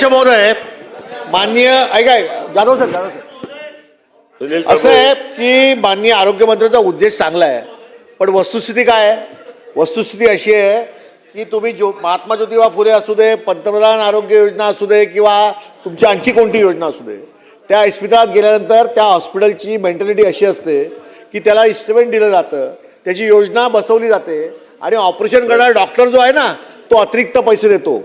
महोदय, माननीय जाधव सर असं आहे की माननीय आरोग्यमंत्र्यांचा उद्देश चांगला आहे, पण वस्तुस्थिती काय आहे? वस्तुस्थिती अशी आहे की तुम्ही महात्मा ज्योतिबा फुले असू दे, पंतप्रधान आरोग्य योजना असू दे किंवा तुमची आणखी कोणती योजना असू दे, त्या इस्पितळात गेल्यानंतर त्या हॉस्पिटलची मेंटॅलिटी अशी असते की त्याला इन्स्ट्रुमेंट दिलं जातं, त्याची योजना बसवली जाते आणि ऑपरेशन करणारा डॉक्टर जो आहे ना तो अतिरिक्त पैसे देतो.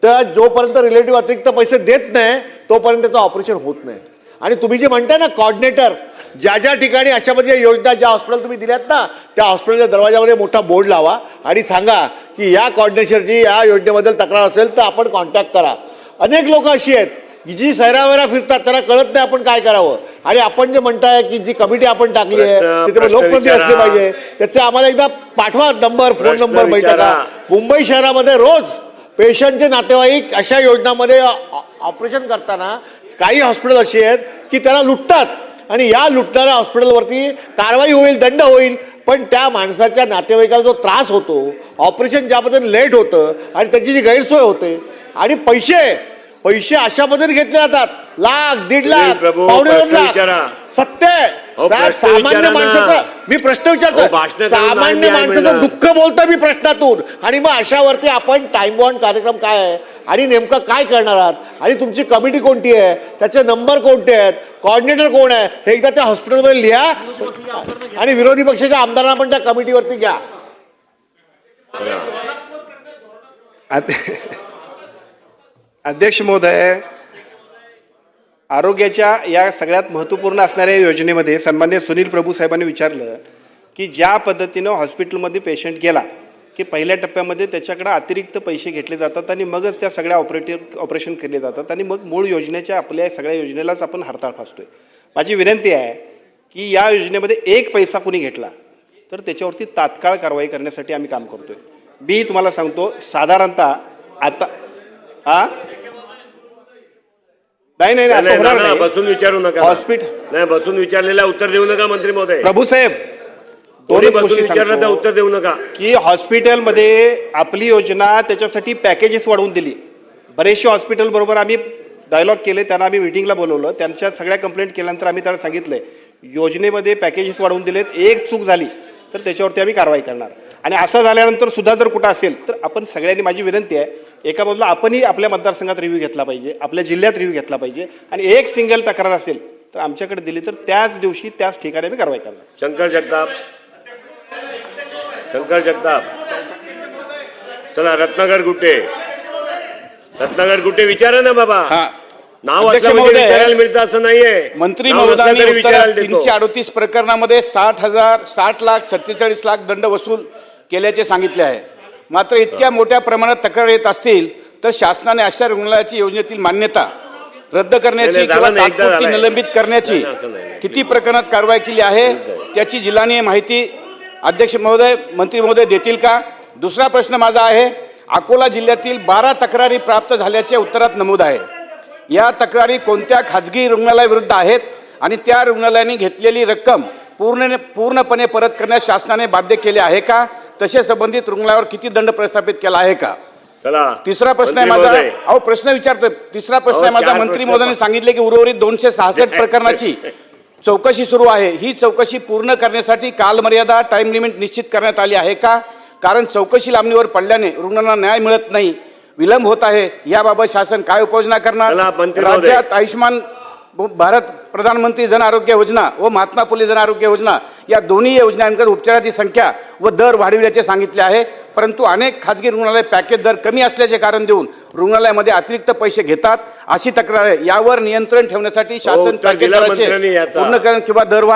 तर जोपर्यंत रिलेटिव्ह अतिरिक्त पैसे देत नाही तोपर्यंत त्याचं ऑपरेशन होत नाही. आणि तुम्ही जे म्हणताय ना कॉर्डिनेटर, ज्या ज्या ठिकाणी अशा मध्ये योजना ज्या हॉस्पिटल तुम्ही दिल्यात ना त्या हॉस्पिटलच्या दरवाजामध्ये मोठा बोर्ड लावा आणि सांगा की या कॉर्डिनेटरची या योजनेबद्दल तक्रार असेल तर आपण कॉन्टॅक्ट करा. अनेक लोक अशी आहेत की जी सैरावैरा फिरतात, त्यांना कळत नाही आपण काय करावं. आणि आपण जे म्हणताय की जी कमिटी आपण टाकली आहे तिथे लोकप्रतिनिधी असले पाहिजे, त्याचे आम्हाला एकदा पाठवा नंबर, फोन नंबर बैठका. मुंबई शहरामध्ये रोज पेशंटचे नातेवाईक अशा योजनांमध्ये ऑपरेशन करताना काही हॉस्पिटल अशी आहेत की त्याला लुटतात आणि या लुटणाऱ्या हॉस्पिटलवरती कारवाई होईल, दंड होईल, पण त्या माणसाच्या नातेवाईकाला जो त्रास होतो, ऑपरेशन ज्या पद्धतीने लेट होतं आणि त्याची जी गैरसोय होते आणि पैसे अशा पद्धतीने घेतले जातात, लाख, 1.5 लाख, 2.5 लाख. सत्य सामान्य माणसाचं मी प्रश्न विचारतो, सामान्य माणसाचं दुःख बोलतो मी प्रश्नातून. आणि मग अशावरती आपण टाइम बॉन्ड कार्यक्रम काय आहे आणि नेमकं काय करणार आहात आणि तुमची कमिटी कोणती आहे, त्याचे नंबर कोणते आहेत, कोऑर्डिनेटर कोण आहे, हे एकदा त्या हॉस्पिटलमध्ये लिहा आणि विरोधी पक्षाच्या आमदारांना पण त्या कमिटीवरती घ्या. अध्यक्ष महोदय, आरोग्याच्या या सगळ्यात महत्त्वपूर्ण असणाऱ्या योजनेमध्ये सन्माननीय सुनील प्रभू साहेबांनी विचारलं की ज्या पद्धतीनं हॉस्पिटलमध्ये पेशंट गेला की पहिल्या टप्प्यामध्ये त्याच्याकडे अतिरिक्त पैसे घेतले जातात आणि मगच त्या सगळ्या ऑपरेशन केले जातात आणि मग मूळ योजनेच्या आपल्या सगळ्या योजनेलाच आपण हरताळ फासतोय. माझी विनंती आहे की या योजनेमध्ये एक पैसा कुणी घेतला तर त्याच्यावरती तात्काळ कारवाई करण्यासाठी आम्ही काम करतोय. मी तुम्हाला सांगतो, साधारणतः आता नाही असं होणार नाही. बसून विचारू नका, हॉस्पिटल नाही बसून विचारलेला उत्तर देऊ नका मंत्री महोदय. प्रभू साहेब, विचारलं तर उत्तर देऊ नका की हॉस्पिटलमध्ये आपली योजना त्याच्यासाठी पॅकेजेस वाढवून दिली. बरेचसे हॉस्पिटल बरोबर आम्ही डायलॉग केले, त्यांना आम्ही मीटिंगला बोलवलं, त्यांच्या सगळ्या कंप्लेंट केल्यानंतर आम्ही त्याला सांगितलंय योजनेमध्ये पॅकेजेस वाढवून दिलेत, एक चूक झाली तर त्याच्यावरती आम्ही कारवाई करणार. आणि असं झाल्यानंतर सुद्धा जर कुठं असेल तर आपण सगळ्यांनी, माझी विनंती आहे, एका बाजूला आपणही आपल्या मतदारसंघात रिव्ह्यू घेतला पाहिजे, आपल्या जिल्ह्यात रिव्ह्यू घेतला पाहिजे आणि एक सिंगल तक्रार असेल तर आमच्याकडे दिली तर त्याच दिवशी त्याच ठिकाणी आम्ही कारवाई करणार. शंकर जगताप, चला रत्नाकर गुट्टे विचारा ना बाबा. नाव विचारायला मिळतं असं नाहीये. मंत्री महोदयांनी 338 प्रकरणामध्ये 60,47 लाख दंड वसूल केल्याचे सांगितले आहे. मात्र इतक्या मोठ्या प्रमाणात तक्रार येत असतील तर शासनाने अशा रुग्णालयाची योजनेतील मान्यता रद्द करण्याची किंवा तात्पुरती निलंबित करण्याची किती प्रकरणात कारवाई केली आहे त्याची जिल्हानिहाय माहिती अध्यक्ष महोदय, मंत्री महोदय देतील का? दुसरा प्रश्न माझा आहे, अकोला जिल्ह्यातील 12 तक्रारी प्राप्त झाल्याचे उत्तरात नमूद आहे. या तक्रारी कोणत्या खाजगी रुग्णालयाविरुद्ध आहेत आणि त्या रुग्णालयाने घेतलेली रक्कम पूर्णपणे परत करण्यास शासनाने बाध्य केले आहे का? तसे संबंधित रुग्णालयावर किती दंड प्रस्थापित केला आहे का? तिसरा प्रश्न आहे माझा, प्रश्न विचारतोय, तिसरा प्रश्न आहे माझा, मंत्री महोदयांनी सांगितले की उर्वरित 266 प्रकरणाची चौकशी सुरू आहे. ही चौकशी पूर्ण करण्यासाठी कालमर्यादा, टाइम लिमिट निश्चित करण्यात आली आहे का? कारण चौकशी लांबणीवर पडल्याने रुग्णांना न्याय मिळत नाही, विलंब होत आहे. याबाबत शासन काय उपाययोजना करणार? राज्यात आयुष्यमान भारत प्रधानमंत्री जन आरोग्य योजना व महात्मा फुले जन आरोग्य योजना या दोन्ही योजनांकडे उपचाराची संख्या व दर वाढविल्याचे सांगितले आहे, परंतु अनेक खाजगी रुग्णालय पॅकेज दर कमी असल्याचे कारण देऊन रुग्णालयामध्ये अतिरिक्त पैसे घेतात अशी तक्रार आहे. यावर नियंत्रण ठेवण्यासाठी शासन पॅकेज दराचे पूर्ण किंवा दरवाढ